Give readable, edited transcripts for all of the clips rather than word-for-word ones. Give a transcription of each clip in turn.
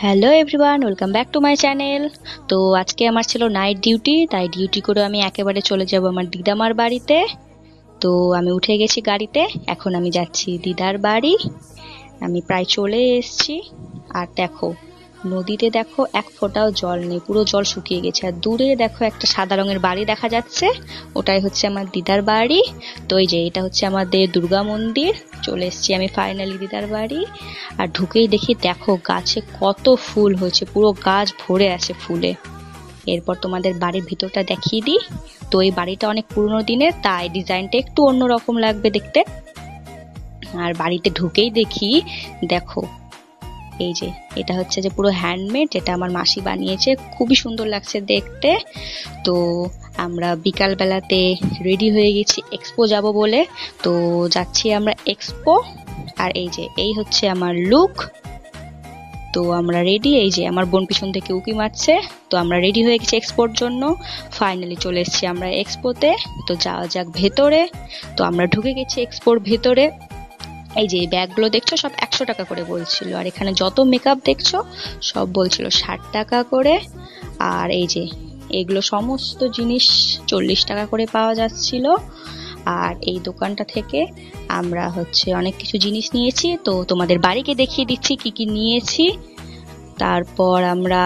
Hello everyone, welcome back to my channel. তো আজকে আমার ছিল নাইট ডিউটি, তাই ডিউটি করে আমি একেবারে চলে যাব আমার দিদামার বাড়িতে। তো আমি উঠে গেছি গাড়িতে, এখন আমি যাচ্ছি দিদার বাড়ি। আমি প্রায় চলে এসেছি। আর দেখো, নদীতে দেখো এক ফোঁটাও জল নেই, পুরো জল শুকিয়ে গেছে। আর দূরে দেখো একটা সাদা রঙের বাড়ি দেখা যাচ্ছে, ওটাই হচ্ছে আমার দিদার বাড়ি। তো এই যে এটা হচ্ছে আমাদের দুর্গা মন্দির। চলে এসেছি আমি ফাইনালি দিদার বাড়ি। আর ঢুকেই দেখি দেখো গাছে কত ফুল হয়েছে, পুরো গাছ ভরে আছে ফুলে। এরপর তোমাদের বাড়ির ভিতরটা দেখিয়ে দিই। তো এই বাড়িটা অনেক পুরনো দিনের, তাই ডিজাইনটা একটু অন্যরকম লাগবে দেখতে। আর বাড়িতে ঢুকেই দেখি দেখো, এই যে এটা হচ্ছে যে পুরো হ্যান্ডমেড, যেটা আমার মাসি বানিয়েছে, খুবই সুন্দর লাগছে দেখতে। তো আমরা বিকাল বেলাতে রেডি হয়ে গেছি এক্সপো যাব বলে। তো যাচ্ছি আমরা এক্সপো। আর এই যে এই হচ্ছে আমার লুক। তো আমরা রেডি, এই যে আমার বোন পিছন থেকে উকি মারছে। তো আমরা রেডি হয়ে গেছি এক্সপোর জন্য। ফাইনালি চলে এসেছি আমরা এক্সপোতে। তো যাওয়া যাক ভেতরে। তো আমরা ঢুকে গেছি এক্সপোর ভেতরে। এই যে ব্যাগগুলো দেখছো সব 100 টাকা করে বলছিল। আর এখানে যত মেকআপ দেখছো সব বলছিল 60 টাকা করে। আর এই যে এগুলো সমস্ত জিনিস 40 টাকা করে পাওয়া যাচ্ছিল। আর এই দোকানটা থেকে আমরা হচ্ছে অনেক কিছু জিনিস নিয়েছি। তো তোমাদের বাড়িকে দেখিয়ে দিচ্ছি কি কি নিয়েছি। তারপর আমরা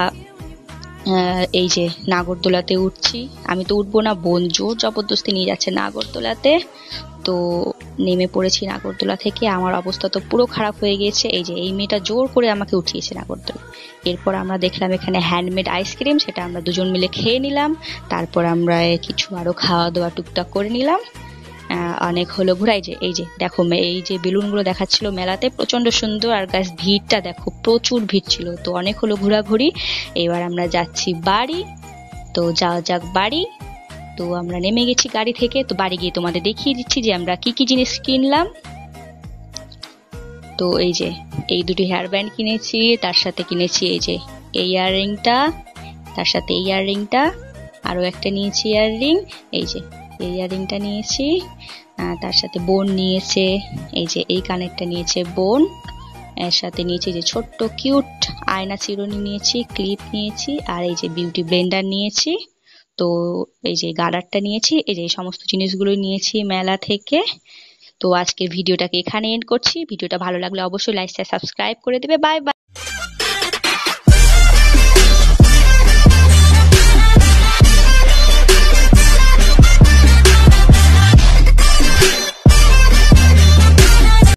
এই যে নাগরদোলাতে উঠছি। আমি তো উঠবো না, বোন জোর জবরদস্তি নিয়ে যাচ্ছে নাগরদোলাতে। তো নেমে পড়েছি নাগরদোলা থেকে। আমার অবস্থা তো পুরো খারাপ হয়ে গিয়েছে। এই যে এই মেয়েটা জোর করে আমাকে উঠিয়েছে নাগরদোলা। এরপর আমরা দেখলাম এখানে হ্যান্ডমেড আইসক্রিম, সেটা আমরা দুজন মিলে খেয়ে নিলাম। তারপর আমরা কিছু আরো খাওয়া দাওয়া টুকটাক করে নিলাম। অনেক হলো ঘোরা। এই যে দেখো, এই যে বেলুনগুলো দেখাচ্ছিল মেলাতে, প্রচন্ড সুন্দর। আর গাছ ভিড়টা দেখো, প্রচুর ভিড় ছিল। তো অনেক হলো ঘোরাঘুরি। এবার আমরা যাচ্ছি বাড়ি। তো যাওয়া যাক বাড়ি। তো আমরা নেমে গেছি গাড়ি থেকে। তো বাড়ি গিয়ে তোমাদের দেখিয়ে দিচ্ছি যে আমরা কি কি জিনিস কিনলাম। তো এই যে এই দুটি হেয়ার ব্যান্ড কিনেছি, তার সাথে কিনেছি এই যে এই ইয়াররিংটা, তার সাথে এই ইয়াররিংটা, আরো একটা নিয়েছি ইয়াররিং। এই যে এই ইয়াররিংটা নিয়েছি। তার সাথে বোন নিয়েছে এই যে এই কানেরটা নিয়েছে বোন। এর সাথে নিয়েছি যে ছোট্ট কিউট আয়না চিরুনি নিয়েছি, ক্লিপ নিয়েছি, আর এই যে বিউটি ব্লেন্ডার নিয়েছি। তো এই যে গার্ডারটা নিয়েছি। এই যে এই সমস্ত জিনিসগুলো নিয়েছি মেলা থেকে। তো আজকের ভিডিওটাকে এখানে এন্ড করছি। ভিডিওটা ভালো লাগলে অবশ্যই লাইক শেয়ার সাবস্ক্রাইব করে দেবে। Bye bye.